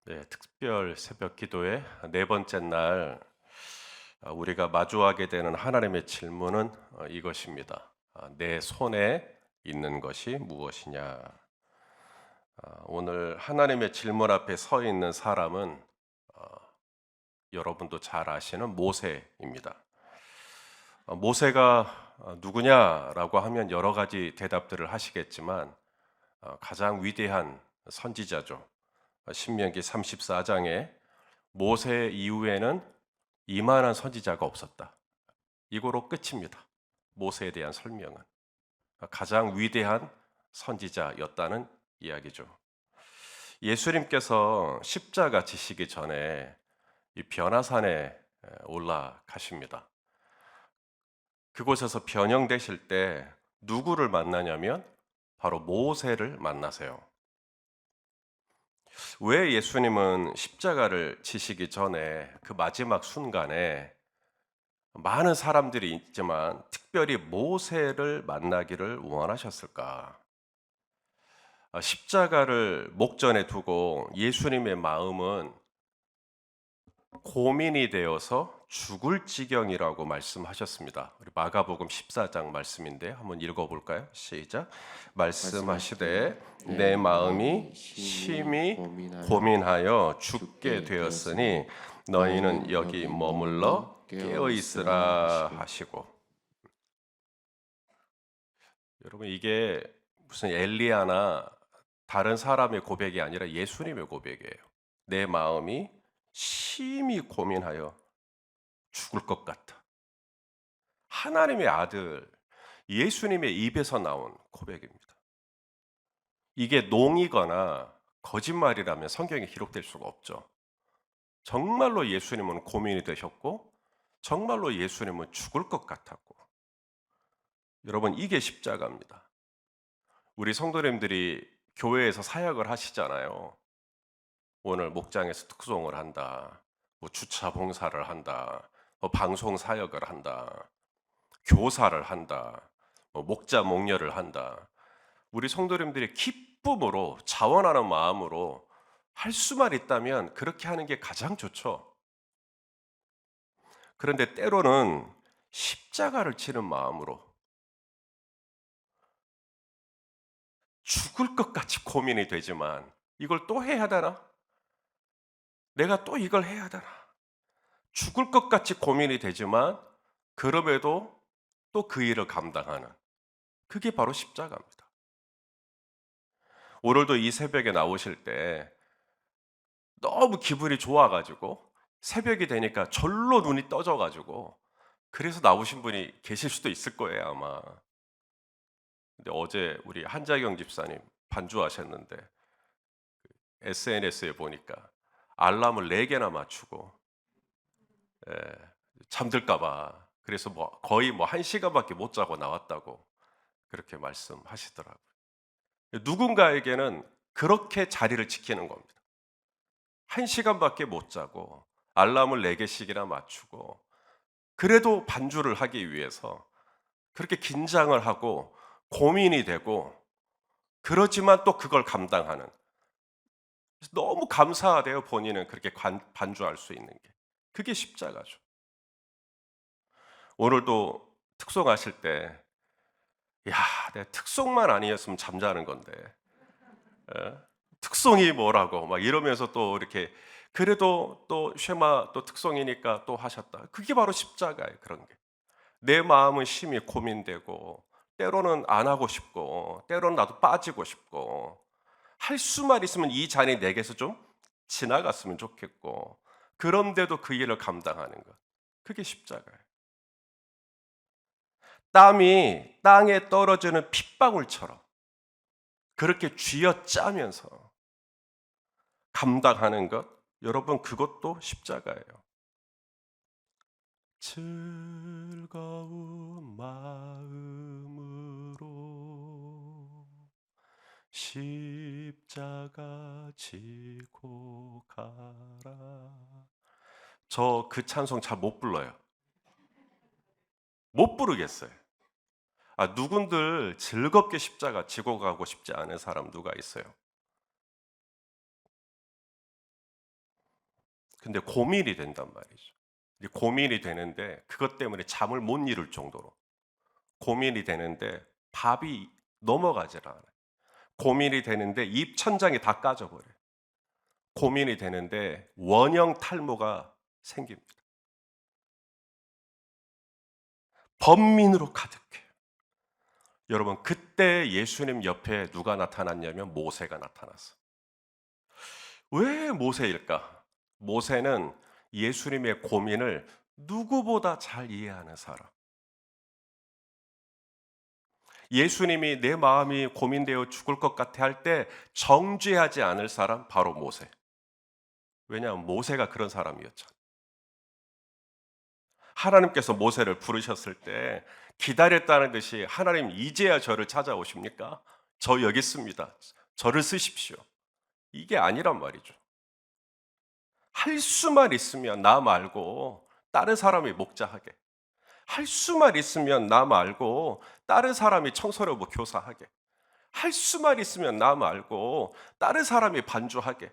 네, 특별 새벽 기도의 네 번째 날 우리가 마주하게 되는 하나님의 질문은 이것입니다. 내 손에 있는 것이 무엇이냐? 오늘 하나님의 질문 앞에 서 있는 사람은 어, 여러분도 잘 아시는 모세입니다. 모세가 누구냐라고 하면 여러 가지 대답들을 하시겠지만 가장 위대한 선지자죠. 신명기 34장에 모세 이후에는 이만한 선지자가 없었다. 이거로 끝입니다. 모세에 대한 설명은 가장 위대한 선지자였다는 이야기죠. 예수님께서 십자가 지시기 전에 이 변화산에 올라가십니다. 그곳에서 변형되실 때 누구를 만나냐면 바로 모세를 만나세요. 왜 예수님은 십자가를 지시기 전에 그 마지막 순간에 많은 사람들이 있지만 특별히 모세를 만나기를 원하셨을까? 십자가를 목전에 두고 예수님의 마음은 고민이 되어서 죽을 지경이라고 말씀하셨습니다. 우리 마가복음 14장 말씀인데 한번 읽어볼까요? 시작. 말씀하시되 말씀하시되 내 내 마음이 마음이 심히 심히 고민하여 고민하여 죽게 죽게 되었으니 되었으니 너희는 너희는 여기 여기 머물러 머물러 깨어 깨어 있으라 있으라 하시고. 하시고. 여러분 이게 무슨 엘리야나 다른 사람의 고백이 아니라 예수님의 고백이에요. 내 마음이 심히 고민하여 죽을 것 같아. 하나님의 아들 예수님의 입에서 나온 고백입니다. 이게 농이거나 거짓말이라면 성경에 기록될 수가 없죠. 정말로 예수님은 고민이 되셨고 정말로 예수님은 죽을 것 같았고. 여러분 이게 십자가입니다. 우리 성도님들이 교회에서 사역을 하시잖아요. 오늘 목장에서 특송을 한다. 뭐 주차 봉사를 한다. 뭐 방송 사역을 한다. 교사를 한다. 뭐 목자 목녀를 한다. 우리 성도님들이 기쁨으로 자원하는 마음으로 할 수만 있다면 그렇게 하는 게 가장 좋죠. 그런데 때로는 십자가를 치는 마음으로 죽을 것 같이 고민이 되지만 이걸 또 해야 되나? 내가 또 이걸 해야 되나? 죽을 것 같이 고민이 되지만 그럼에도 또 그 일을 감당하는 그게 바로 십자가입니다. 오늘도 이 새벽에 나오실 때 너무 기분이 좋아가지고 새벽이 되니까 절로 눈이 떠져가지고 그래서 나오신 분이 계실 수도 있을 거예요 아마. 근데 어제 우리 한자경 집사님 반주하셨는데 SNS에 보니까 알람을 4개나 맞추고 예, 잠들까 봐 그래서 뭐 거의 뭐 1시간밖에 못 자고 나왔다고 그렇게 말씀하시더라고요. 누군가에게는 그렇게 자리를 지키는 겁니다. 1시간밖에 못 자고 알람을 4개씩이나 맞추고 그래도 반주를 하기 위해서 그렇게 긴장을 하고 고민이 되고 그러지만 또 그걸 감당하는 너무 감사하대요. 본인은 그렇게 반주할 수 있는 게. 그게 십자가죠. 오늘도 특송하실 때 야, 내 특송만 아니었으면 잠자는 건데. 예? 특송이 뭐라고 막 이러면서 또 이렇게 그래도 또 쉐마 또 특송이니까 또 하셨다. 그게 바로 십자가예요. 그런 게. 내 마음은 심히 고민되고 때로는 안 하고 싶고 때로는 나도 빠지고 싶고 할 수만 있으면 이 잔이 내게서 좀 지나갔으면 좋겠고 그런데도 그 일을 감당하는 것. 그게 십자가예요. 땀이 땅에 떨어지는 핏방울처럼 그렇게 쥐어짜면서 감당하는 것. 여러분 그것도 십자가예요. 즐거운 마음으로 십자가 지고 가라. 저 그 찬송 잘 못 불러요. 못 부르겠어요. 누군들 즐겁게 십자가 지고 가고 싶지 않은 사람 누가 있어요? 근데 고민이 된단 말이죠. 이제 고민이 되는데 그것 때문에 잠을 못 이룰 정도로 고민이 되는데 밥이 넘어가질 않아요. 고민이 되는데 입 천장이 다 까져버려요. 고민이 되는데 원형 탈모가 생깁니다. 번민으로 가득해요. 여러분, 그때 예수님 옆에 누가 나타났냐면 모세가 나타났어요. 왜 모세일까? 모세는 예수님의 고민을 누구보다 잘 이해하는 사람. 예수님이 내 마음이 고민되어 죽을 것 같아 할 때 정죄하지 않을 사람 바로 모세. 왜냐하면 모세가 그런 사람이었잖아요. 하나님께서 모세를 부르셨을 때 기다렸다는 듯이 하나님 이제야 저를 찾아오십니까? 저 여기 있습니다. 저를 쓰십시오. 이게 아니란 말이죠. 할 수만 있으면 나 말고 다른 사람이 목자하게. 할 수만 있으면 나 말고 다른 사람이 청소년부 교사하게. 할 수만 있으면 나 말고 다른 사람이 반주하게.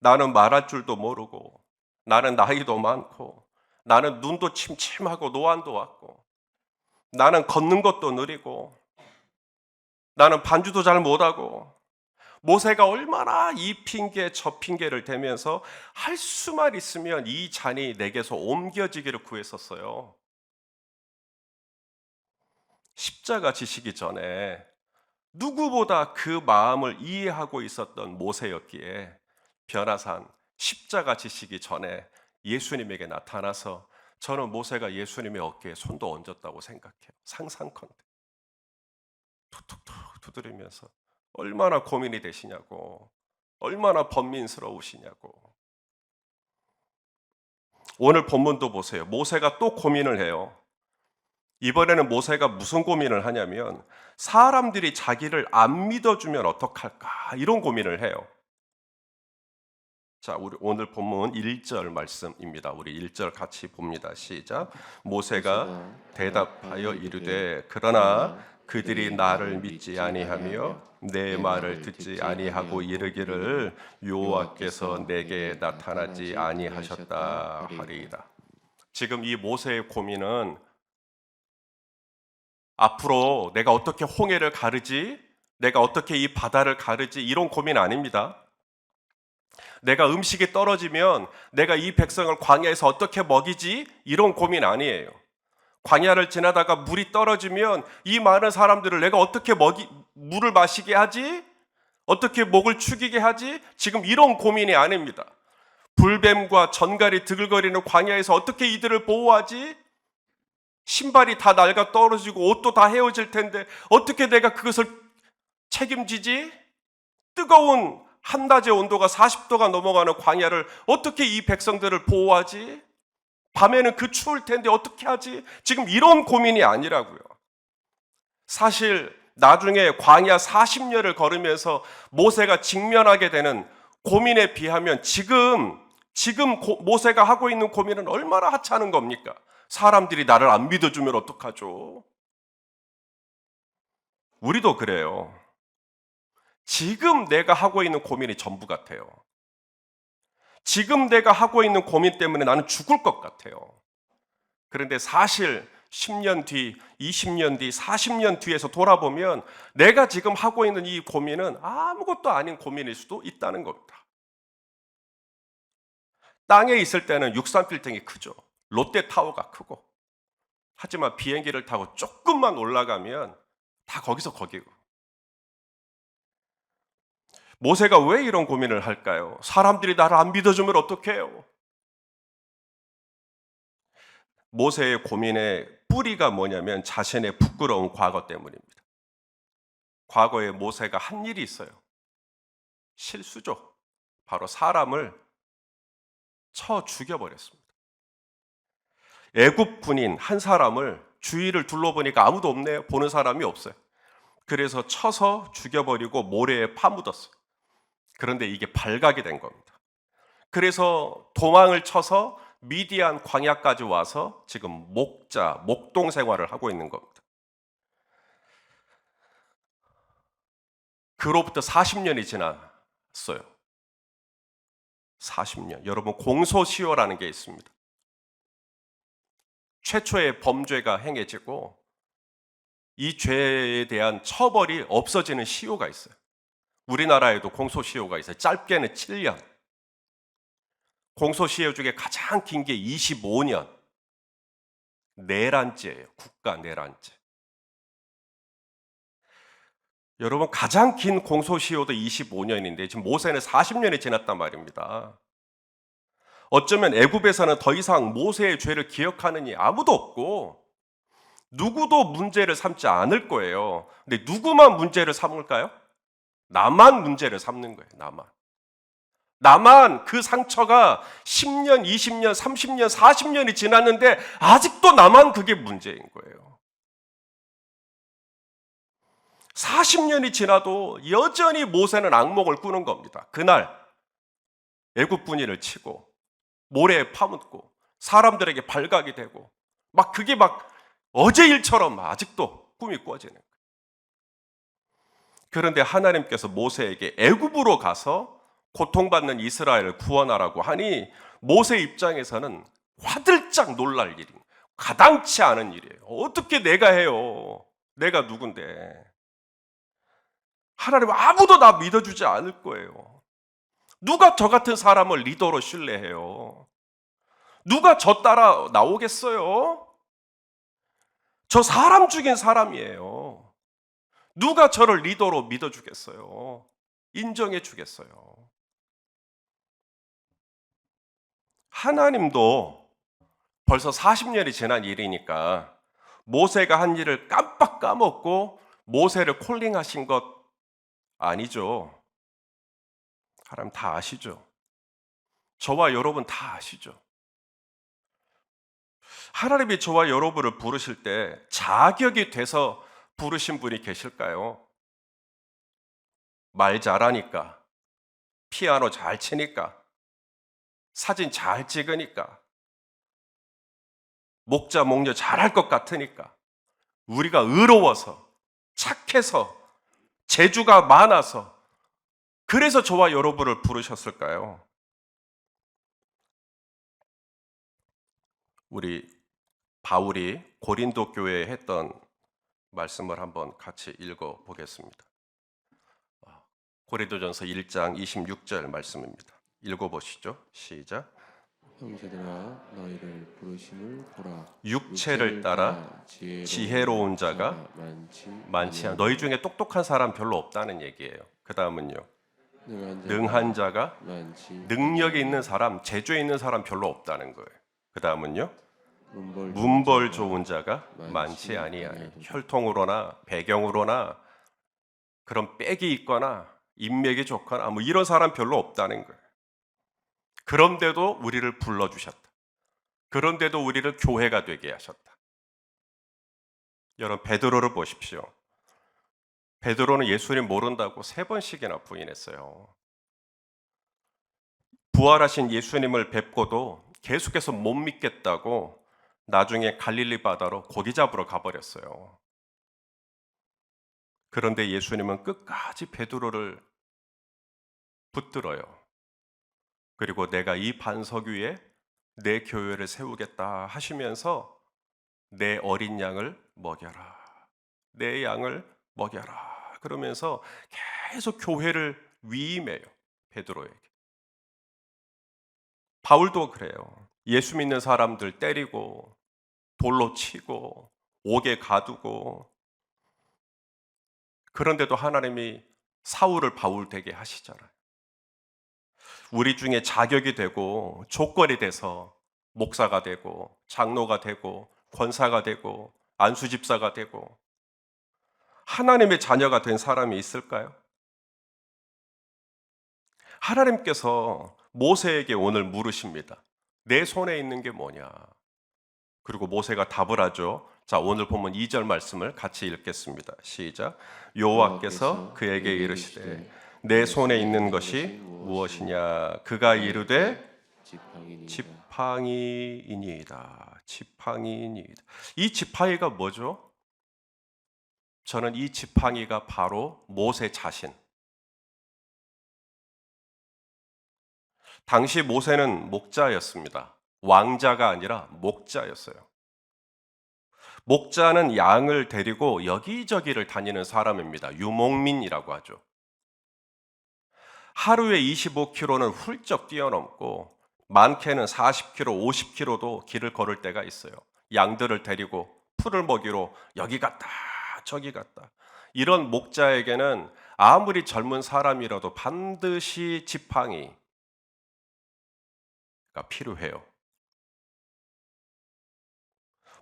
나는 말할 줄도 모르고, 나는 나이도 많고, 나는 눈도 침침하고 노안도 왔고, 나는 걷는 것도 느리고, 나는 반주도 잘 못하고, 모세가 얼마나 이 핑계 저 핑계를 대면서 할 수만 있으면 이 잔이 내게서 옮겨지기를 구했었어요. 십자가 지시기 전에 누구보다 그 마음을 이해하고 있었던 모세였기에 변화산 십자가 지시기 전에 예수님에게 나타나서 저는 모세가 예수님의 어깨에 손도 얹었다고 생각해요. 상상컨대 툭툭툭 두드리면서 얼마나 고민이 되시냐고, 얼마나 번민스러우시냐고. 오늘 본문도 보세요. 모세가 또 고민을 해요. 이번에는 모세가 무슨 고민을 하냐면 사람들이 자기를 안 믿어주면 어떡할까 이런 고민을 해요. 자, 우리 오늘 본문 1절 말씀입니다. 우리 1절 같이 봅니다. 시작. 모세가 대답하여 이르되 그러나 그들이 나를 믿지 아니하며 내 말을 듣지 아니하고 이르기를 여호와께서 내게 나타나지 아니하셨다 하리이다. 지금 이 모세의 고민은 앞으로 내가 어떻게 홍해를 가르지? 내가 어떻게 이 바다를 가르지? 이런 고민 아닙니다. 내가 음식이 떨어지면 내가 이 백성을 광야에서 어떻게 먹이지? 이런 고민 아니에요. 광야를 지나다가 물이 떨어지면 이 많은 사람들을 내가 어떻게 물을 마시게 하지? 어떻게 목을 축이게 하지? 지금 이런 고민이 아닙니다. 불뱀과 전갈이 드글거리는 광야에서 어떻게 이들을 보호하지? 신발이 다 낡아 떨어지고 옷도 다 헤어질 텐데 어떻게 내가 그것을 책임지지? 뜨거운 한낮의 온도가 40도가 넘어가는 광야를 어떻게 이 백성들을 보호하지? 밤에는 그 추울 텐데 어떻게 하지? 지금 이런 고민이 아니라고요. 사실 나중에 광야 40년을 걸으면서 모세가 직면하게 되는 고민에 비하면 지금 모세가 하고 있는 고민은 얼마나 하찮은 겁니까? 사람들이 나를 안 믿어주면 어떡하죠? 우리도 그래요. 지금 내가 하고 있는 고민이 전부 같아요. 지금 내가 하고 있는 고민 때문에 나는 죽을 것 같아요. 그런데 사실 10년 뒤, 20년 뒤, 40년 뒤에서 돌아보면 내가 지금 하고 있는 이 고민은 아무것도 아닌 고민일 수도 있다는 겁니다. 땅에 있을 때는 63빌딩이 크죠. 롯데타워가 크고. 하지만 비행기를 타고 조금만 올라가면 다 거기서 거기고. 모세가 왜 이런 고민을 할까요? 사람들이 나를 안 믿어주면 어떡해요? 모세의 고민의 뿌리가 뭐냐면 자신의 부끄러운 과거 때문입니다. 과거에 모세가 한 일이 있어요. 실수죠. 바로 사람을 쳐 죽여버렸습니다. 애굽 군인 한 사람을 주위를 둘러보니까 아무도 없네요. 보는 사람이 없어요. 그래서 쳐서 죽여버리고 모래에 파묻었어요. 그런데 이게 발각이 된 겁니다. 그래서 도망을 쳐서 미디안 광야까지 와서 지금 목동 생활을 하고 있는 겁니다. 그로부터 40년이 지났어요. 40년. 여러분, 공소시효라는 게 있습니다. 최초의 범죄가 행해지고 이 죄에 대한 처벌이 없어지는 시효가 있어요. 우리나라에도 공소시효가 있어요. 짧게는 7년. 공소시효 중에 가장 긴 게 25년. 내란죄예요. 국가 내란죄. 여러분, 가장 긴 공소시효도 25년인데 지금 모세는 40년이 지났단 말입니다. 어쩌면 애굽에서는 더 이상 모세의 죄를 기억하는 이 아무도 없고 누구도 문제를 삼지 않을 거예요. 근데 누구만 문제를 삼을까요? 나만 문제를 삼는 거예요. 나만 그 상처가 10년, 20년, 30년, 40년이 지났는데 아직도 나만 그게 문제인 거예요. 40년이 지나도 여전히 모세는 악몽을 꾸는 겁니다. 그날 애굽 분인을 치고 모래에 파묻고 사람들에게 발각이 되고 막 그게 막 어제 일처럼 아직도 꿈이 꾸어지는 거예요. 그런데 하나님께서 모세에게 애굽으로 가서 고통받는 이스라엘을 구원하라고 하니 모세 입장에서는 화들짝 놀랄 일인 거예요. 가당치 않은 일이에요. 어떻게 내가 해요? 내가 누군데? 하나님 아무도 나 믿어주지 않을 거예요. 누가 저 같은 사람을 리더로 신뢰해요? 누가 저 따라 나오겠어요? 저 사람 죽인 사람이에요. 누가 저를 리더로 믿어주겠어요? 인정해 주겠어요? 하나님도 벌써 40년이 지난 일이니까 모세가 한 일을 깜빡 까먹고 모세를 콜링하신 것 아니죠. 하나님 다 아시죠. 저와 여러분 다 아시죠. 하나님이 저와 여러분을 부르실 때 자격이 돼서 부르신 분이 계실까요? 말 잘하니까, 피아노 잘 치니까, 사진 잘 찍으니까, 목자 목녀 잘할 것 같으니까, 우리가 의로워서, 착해서, 재주가 많아서, 그래서 저와 여러분을 부르셨을까요? 우리 바울이 고린도 교회에 했던 말씀을 한번 같이 읽어 보겠습니다. 고린도전서 1장 26절 말씀입니다. 읽어 보시죠. 시작. 형제들아 너희를 부르심을 보라. 육체를 따라 지혜로운 자가 많지 않아. 너희 중에 똑똑한 사람 별로 없다는 얘기예요. 그 다음은요. 능한 자가 능력이 있는 사람, 재주에 있는 사람 별로 없다는 거예요. 그 다음은요. 문벌 좋은 자가 많지 아니하니. 혈통으로나 배경으로나 그런 빽이 있거나 인맥이 좋거나 뭐 이런 사람 별로 없다는 거예요. 그런데도 우리를 불러주셨다. 그런데도 우리를 교회가 되게 하셨다. 여러분 베드로를 보십시오. 베드로는 예수님 모른다고 3번씩이나 부인했어요. 부활하신 예수님을 뵙고도 계속해서 못 믿겠다고 나중에 갈릴리 바다로 고기 잡으러 가버렸어요. 그런데 예수님은 끝까지 베드로를 붙들어요. 그리고 내가 이 반석 위에 내 교회를 세우겠다 하시면서 내 어린 양을 먹여라. 내 양을 먹여라. 그러면서 계속 교회를 위임해요. 베드로에게. 바울도 그래요. 예수 믿는 사람들 때리고 돌로 치고 옥에 가두고 그런데도 하나님이 사울을 바울 되게 하시잖아요. 우리 중에 자격이 되고 조건이 돼서 목사가 되고 장로가 되고 권사가 되고 안수집사가 되고 하나님의 자녀가 된 사람이 있을까요? 하나님께서 모세에게 오늘 물으십니다. 내 손에 있는 게 뭐냐? 그리고 모세가 답을 하죠. 자, 오늘 본문 2절 말씀을 같이 읽겠습니다. 시작. 여호와께서 그에게 이르시되 내 손에 있는 것이 무엇이냐? 그가 이르되 지팡이이니이다. 지팡이이니이다. 이 지팡이가 뭐죠? 저는 이 지팡이가 바로 모세 자신. 당시 모세는 목자였습니다. 왕자가 아니라 목자였어요. 목자는 양을 데리고 여기저기를 다니는 사람입니다. 유목민이라고 하죠. 하루에 25km는 훌쩍 뛰어넘고 많게는 40km, 50km도 길을 걸을 때가 있어요. 양들을 데리고 풀을 먹이러 여기 갔다 저기 갔다. 이런 목자에게는 아무리 젊은 사람이라도 반드시 지팡이가 필요해요.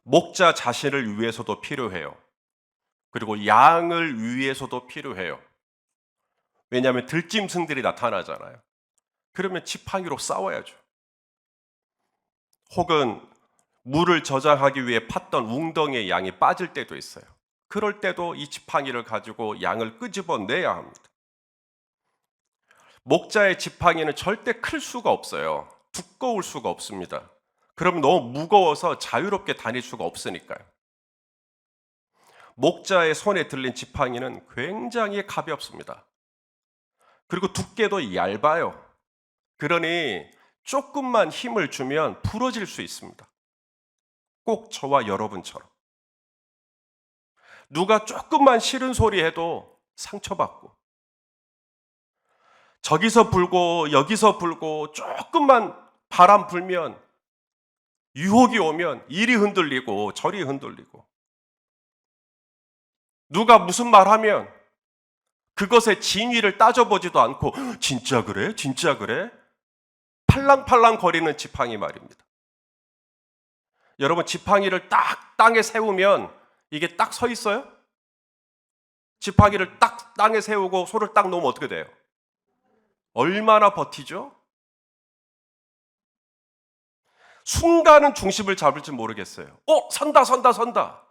목자 자신을 위해서도 필요해요. 그리고 양을 위해서도 필요해요. 왜냐하면 들짐승들이 나타나잖아요. 그러면 지팡이로 싸워야죠. 혹은 물을 저장하기 위해 팠던 웅덩이에 양이 빠질 때도 있어요. 그럴 때도 이 지팡이를 가지고 양을 끄집어내야 합니다. 목자의 지팡이는 절대 클 수가 없어요. 두꺼울 수가 없습니다. 그럼 너무 무거워서 자유롭게 다닐 수가 없으니까요. 목자의 손에 들린 지팡이는 굉장히 가볍습니다. 그리고 두께도 얇아요. 그러니 조금만 힘을 주면 부러질 수 있습니다. 꼭 저와 여러분처럼. 누가 조금만 싫은 소리 해도 상처받고, 저기서 불고 여기서 불고 조금만 바람 불면, 유혹이 오면 이리 흔들리고 저리 흔들리고, 누가 무슨 말 하면 그것의 진위를 따져보지도 않고 진짜 그래? 진짜 그래? 팔랑팔랑 거리는 지팡이 말입니다. 여러분, 지팡이를 딱 땅에 세우면 이게 딱 서 있어요? 지팡이를 딱 땅에 세우고 손을 딱 놓으면 어떻게 돼요? 얼마나 버티죠? 순간은 중심을 잡을지 모르겠어요. 선다 선다 선다.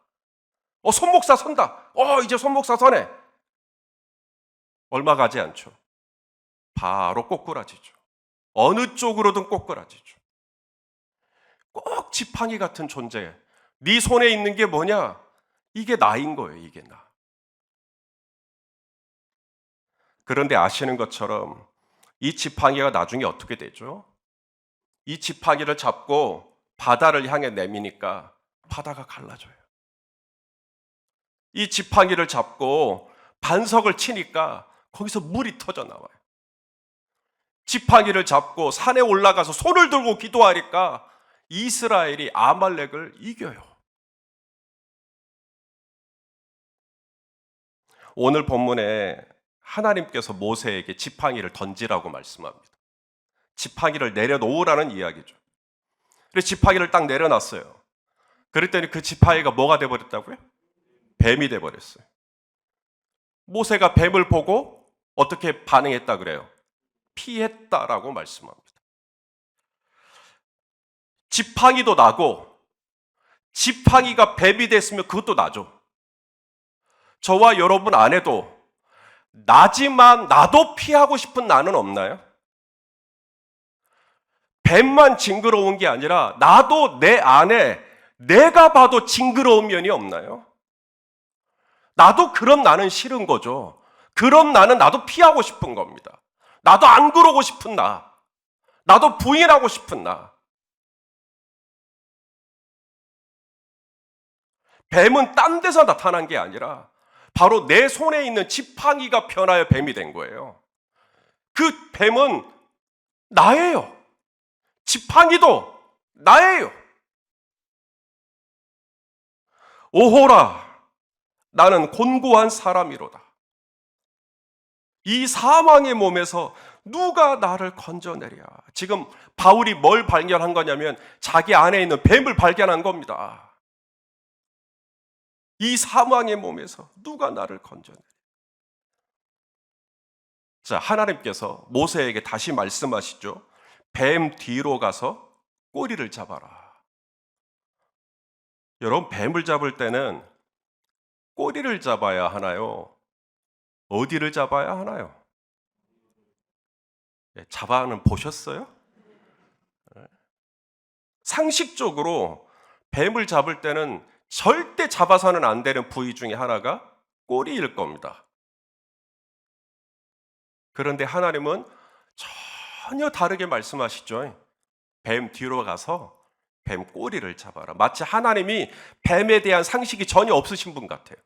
손목사 선다. 이제 손목사 서네. 얼마 가지 않죠. 바로 꼬꾸라지죠. 어느 쪽으로든 꼬꾸라지죠. 꼭 지팡이 같은 존재. 네 손에 있는 게 뭐냐? 이게 나인 거예요. 이게 나. 그런데 아시는 것처럼 이 지팡이가 나중에 어떻게 되죠? 이 지팡이를 잡고 바다를 향해 내미니까 바다가 갈라져요. 이 지팡이를 잡고 반석을 치니까 거기서 물이 터져 나와요. 지팡이를 잡고 산에 올라가서 손을 들고 기도하니까 이스라엘이 아말렉을 이겨요. 오늘 본문에 하나님께서 모세에게 지팡이를 던지라고 말씀합니다. 지팡이를 내려놓으라는 이야기죠. 그래서 지팡이를 딱 내려놨어요. 그랬더니 그 지팡이가 뭐가 돼버렸다고요? 뱀이 돼버렸어요. 모세가 뱀을 보고 어떻게 반응했다 그래요? 피했다라고 말씀합니다. 지팡이도 나고 지팡이가 뱀이 됐으면 그것도 나죠. 저와 여러분 안에도 나지만 나도 피하고 싶은 나는 없나요? 뱀만 징그러운 게 아니라 나도 내 안에 내가 봐도 징그러운 면이 없나요? 나도 그럼 나는 싫은 거죠. 그럼 나도 피하고 싶은 겁니다. 나도 안 그러고 싶은 나. 나도 부인하고 싶은 나. 뱀은 딴 데서 나타난 게 아니라 바로 내 손에 있는 지팡이가 변하여 뱀이 된 거예요. 그 뱀은 나예요. 지팡이도 나예요. 오호라, 나는 곤고한 사람이로다. 이 사망의 몸에서 누가 나를 건져내랴. 지금 바울이 뭘 발견한 거냐면 자기 안에 있는 뱀을 발견한 겁니다. 이 사망의 몸에서 누가 나를 건져내랴. 자, 하나님께서 모세에게 다시 말씀하시죠. 뱀 뒤로 가서 꼬리를 잡아라. 여러분, 뱀을 잡을 때는 꼬리를 잡아야 하나요? 어디를 잡아야 하나요? 잡아는 보셨어요? 상식적으로 뱀을 잡을 때는 절대 잡아서는 안 되는 부위 중에 하나가 꼬리일 겁니다. 그런데 하나님은 전혀 다르게 말씀하시죠. 뱀 뒤로 가서 뱀 꼬리를 잡아라. 마치 하나님이 뱀에 대한 상식이 전혀 없으신 분 같아요.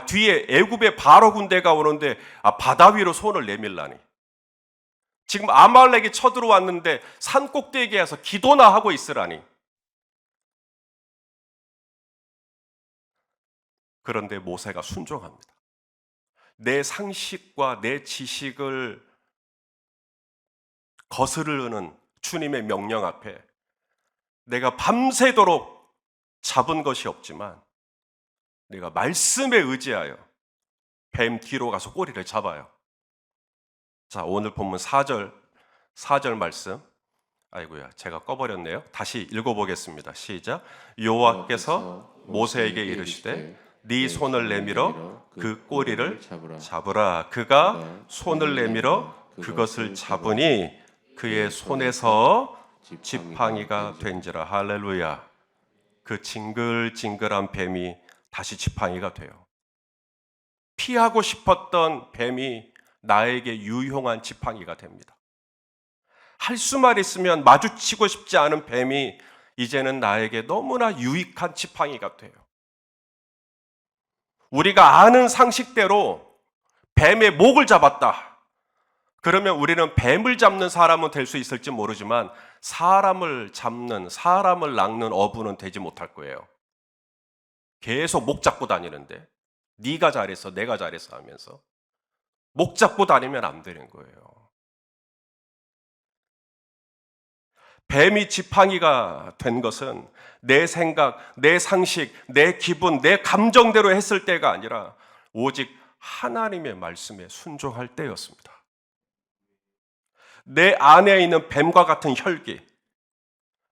뒤에 애굽의 바로 군대가 오는데 바다 위로 손을 내밀라니. 지금 아말렉이 쳐들어왔는데 산 꼭대기에 가서 기도나 하고 있으라니. 그런데 모세가 순종합니다. 내 상식과 내 지식을 거스르는 주님의 명령 앞에 내가 밤새도록 잡은 것이 없지만 내가 말씀에 의지하여 뱀 뒤로 가서 꼬리를 잡아요. 자, 오늘 본문 4절 말씀. 아이고야, 제가 꺼버렸네요. 다시 읽어보겠습니다. 시작. 여호와께서 모세에게 이르시되 네 손을 내밀어 그 꼬리를 잡으라. 그가 손을 내밀어 그것을 잡으니 그의 손에서 지팡이가 된지라. 할렐루야. 그 징글징글한 뱀이 다시 지팡이가 돼요. 피하고 싶었던 뱀이 나에게 유용한 지팡이가 됩니다. 할 수만 있으면 마주치고 싶지 않은 뱀이 이제는 나에게 너무나 유익한 지팡이가 돼요. 우리가 아는 상식대로 뱀의 목을 잡았다. 그러면 우리는 뱀을 잡는 사람은 될 수 있을지 모르지만 사람을 잡는, 사람을 낚는 어부는 되지 못할 거예요. 계속 목 잡고 다니는데 네가 잘했어, 내가 잘했어 하면서 목 잡고 다니면 안 되는 거예요. 뱀이 지팡이가 된 것은 내 생각, 내 상식, 내 기분, 내 감정대로 했을 때가 아니라 오직 하나님의 말씀에 순종할 때였습니다. 내 안에 있는 뱀과 같은 혈기,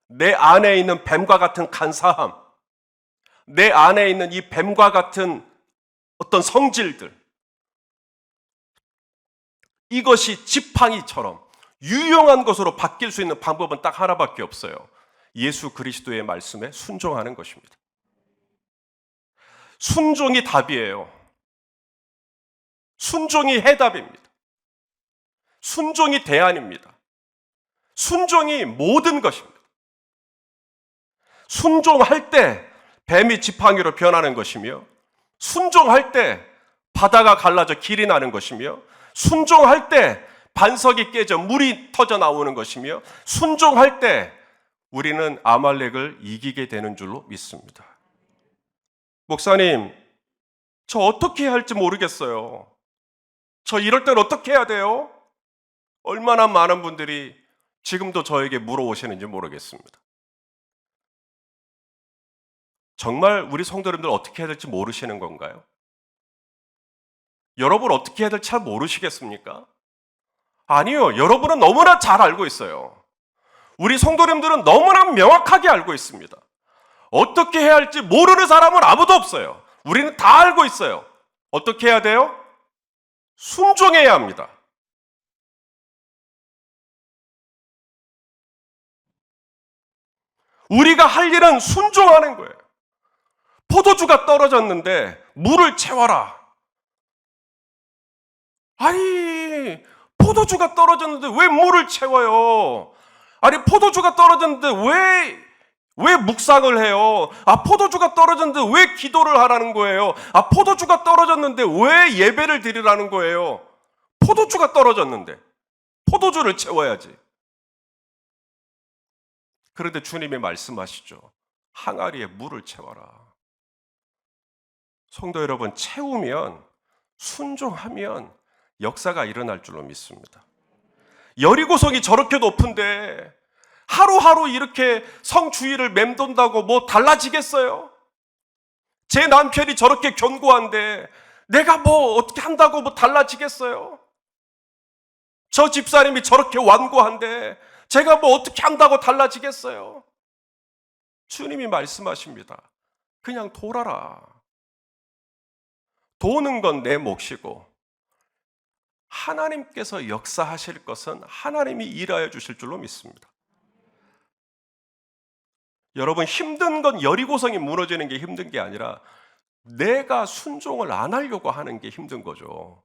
내 안에 있는 뱀과 같은 간사함, 내 안에 있는 이 뱀과 같은 어떤 성질들, 이것이 지팡이처럼 유용한 것으로 바뀔 수 있는 방법은 딱 하나밖에 없어요. 예수 그리스도의 말씀에 순종하는 것입니다. 순종이 답이에요. 순종이 해답입니다. 순종이 대안입니다. 순종이 모든 것입니다. 순종할 때 뱀이 지팡이로 변하는 것이며, 순종할 때 바다가 갈라져 길이 나는 것이며, 순종할 때 반석이 깨져 물이 터져 나오는 것이며, 순종할 때 우리는 아말렉을 이기게 되는 줄로 믿습니다. 목사님, 저 어떻게 해야 할지 모르겠어요. 저 이럴 땐 어떻게 해야 돼요? 얼마나 많은 분들이 지금도 저에게 물어오시는지 모르겠습니다. 정말 우리 성도님들 어떻게 해야 될지 모르시는 건가요? 여러분 어떻게 해야 될지 잘 모르시겠습니까? 아니요, 여러분은 너무나 잘 알고 있어요. 우리 성도님들은 너무나 명확하게 알고 있습니다. 어떻게 해야 할지 모르는 사람은 아무도 없어요. 우리는 다 알고 있어요. 어떻게 해야 돼요? 순종해야 합니다. 우리가 할 일은 순종하는 거예요. 포도주가 떨어졌는데 물을 채워라. 아니, 포도주가 떨어졌는데 왜 물을 채워요? 아니, 포도주가 떨어졌는데 왜 묵상을 해요? 포도주가 떨어졌는데 왜 기도를 하라는 거예요? 포도주가 떨어졌는데 왜 예배를 드리라는 거예요? 포도주가 떨어졌는데 포도주를 채워야지. 그런데 주님이 말씀하시죠. 항아리에 물을 채워라. 성도 여러분, 채우면, 순종하면 역사가 일어날 줄로 믿습니다. 여리고성이 저렇게 높은데 하루하루 이렇게 성 주위를 맴돈다고 뭐 달라지겠어요? 제 남편이 저렇게 견고한데 내가 뭐 어떻게 한다고 뭐 달라지겠어요? 저 집사님이 저렇게 완고한데 제가 뭐 어떻게 한다고 달라지겠어요? 주님이 말씀하십니다. 그냥 돌아라. 도는 건 내 몫이고 하나님께서 역사하실 것은 하나님이 일하여 주실 줄로 믿습니다. 여러분, 힘든 건 여리고성이 무너지는 게 힘든 게 아니라 내가 순종을 안 하려고 하는 게 힘든 거죠.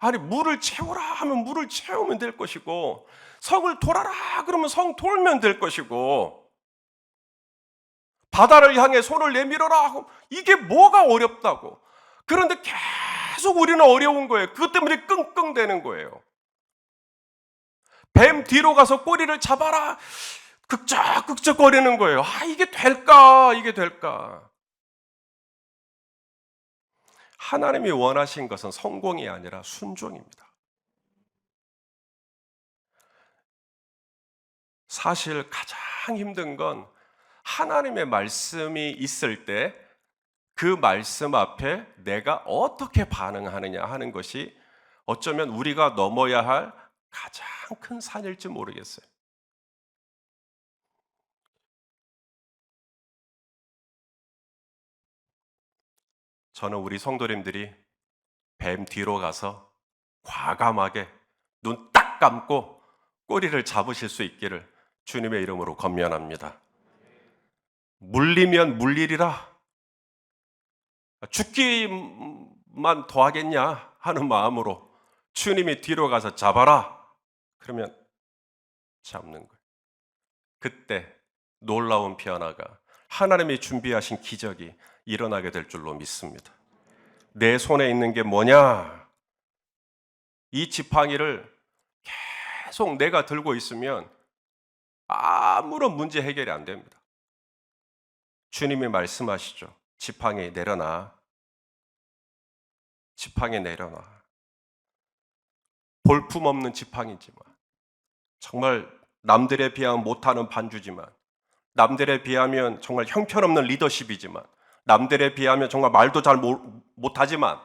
아니, 물을 채우라 하면 물을 채우면 될 것이고, 성을 돌아라 그러면 성 돌면 될 것이고, 바다를 향해 손을 내밀어라 하고, 이게 뭐가 어렵다고. 그런데 계속 우리는 어려운 거예요. 그것 때문에 끙끙대는 거예요. 뱀 뒤로 가서 꼬리를 잡아라, 극적극적거리는 거예요. 아, 이게 될까, 이게 될까. 하나님이 원하신 것은 성공이 아니라 순종입니다. 사실 가장 힘든 건 하나님의 말씀이 있을 때 그 말씀 앞에 내가 어떻게 반응하느냐 하는 것이 어쩌면 우리가 넘어야 할 가장 큰 산일지 모르겠어요. 저는 우리 성도님들이 뱀 뒤로 가서 과감하게 눈 딱 감고 꼬리를 잡으실 수 있기를 주님의 이름으로 권면합니다. 물리면 물리리라. 죽기만 더하겠냐 하는 마음으로 주님이 뒤로 가서 잡아라. 그러면 잡는 거예요. 그때 놀라운 변화가, 하나님이 준비하신 기적이 일어나게 될 줄로 믿습니다. 내 손에 있는 게 뭐냐? 이 지팡이를 계속 내가 들고 있으면 아무런 문제 해결이 안 됩니다. 주님이 말씀하시죠. 지팡이 내려놔. 지팡이 내려놔. 볼품없는 지팡이지만, 정말 남들에 비하면 못하는 반주지만, 남들에 비하면 정말 형편없는 리더십이지만, 남들에 비하면 정말 말도 잘 못하지만,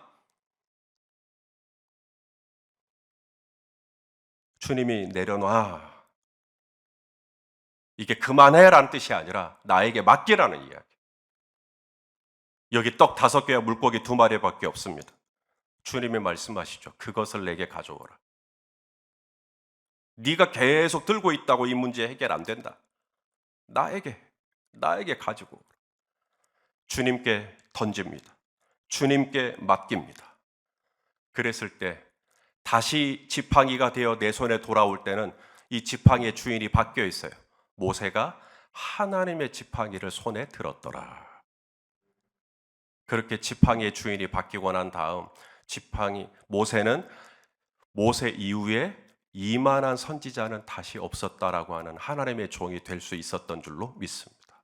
주님이 내려놔. 이게 그만해라는 뜻이 아니라 나에게 맡기라는 이야기. 여기 떡 5개와 물고기 2마리밖에 없습니다. 주님이 말씀하시죠. 그것을 내게 가져오라. 네가 계속 들고 있다고 이 문제 해결 안 된다. 나에게 가지고 오라. 주님께 던집니다. 주님께 맡깁니다. 그랬을 때 다시 지팡이가 되어 내 손에 돌아올 때는 이 지팡이의 주인이 바뀌어 있어요. 모세가 하나님의 지팡이를 손에 들었더라. 그렇게 지팡이의 주인이 바뀌고 난 다음 모세는 모세 이후에 이만한 선지자는 다시 없었다라고 하는 하나님의 종이 될 수 있었던 줄로 믿습니다.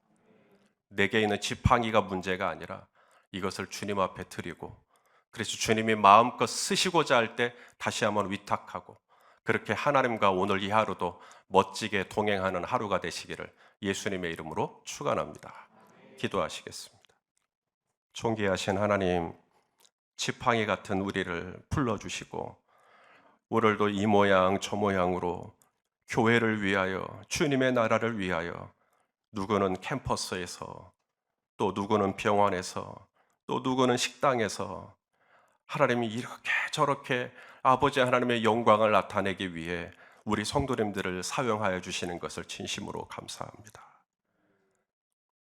내게 있는 지팡이가 문제가 아니라 이것을 주님 앞에 드리고, 그래서 주님이 마음껏 쓰시고자 할 때 다시 한번 위탁하고, 그렇게 하나님과 오늘 이 하루도 멋지게 동행하는 하루가 되시기를 예수님의 이름으로 축원합니다. 기도하시겠습니다. 존귀하신 하나님, 지팡이 같은 우리를 불러주시고 오늘도 이 모양 저 모양으로 교회를 위하여, 주님의 나라를 위하여, 누구는 캠퍼스에서, 또 누구는 병원에서, 또 누구는 식당에서 하나님이 이렇게 저렇게 아버지 하나님의 영광을 나타내기 위해 우리 성도님들을 사용하여 주시는 것을 진심으로 감사합니다.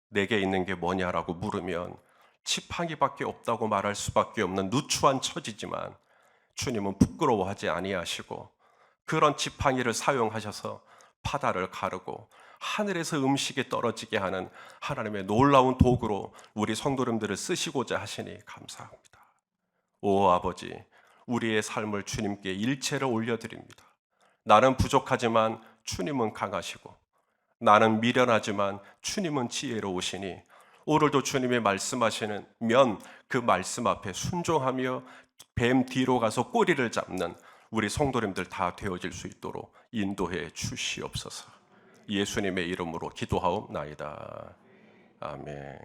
내게 있는 게 뭐냐라고 물으면 지팡이밖에 없다고 말할 수밖에 없는 누추한 처지지만, 주님은 부끄러워하지 아니하시고 그런 지팡이를 사용하셔서 바다를 가르고 하늘에서 음식이 떨어지게 하는 하나님의 놀라운 도구로 우리 성도님들을 쓰시고자 하시니 감사합니다. 오 아버지, 우리의 삶을 주님께 일체를 올려드립니다. 나는 부족하지만 주님은 강하시고, 나는 미련하지만 주님은 지혜로우시니 오늘도 주님이 말씀하시는 그 말씀 앞에 순종하며 뱀 뒤로 가서 꼬리를 잡는 우리 성도님들 다 되어질 수 있도록 인도해 주시옵소서. 예수님의 이름으로 기도하옵나이다. 아멘.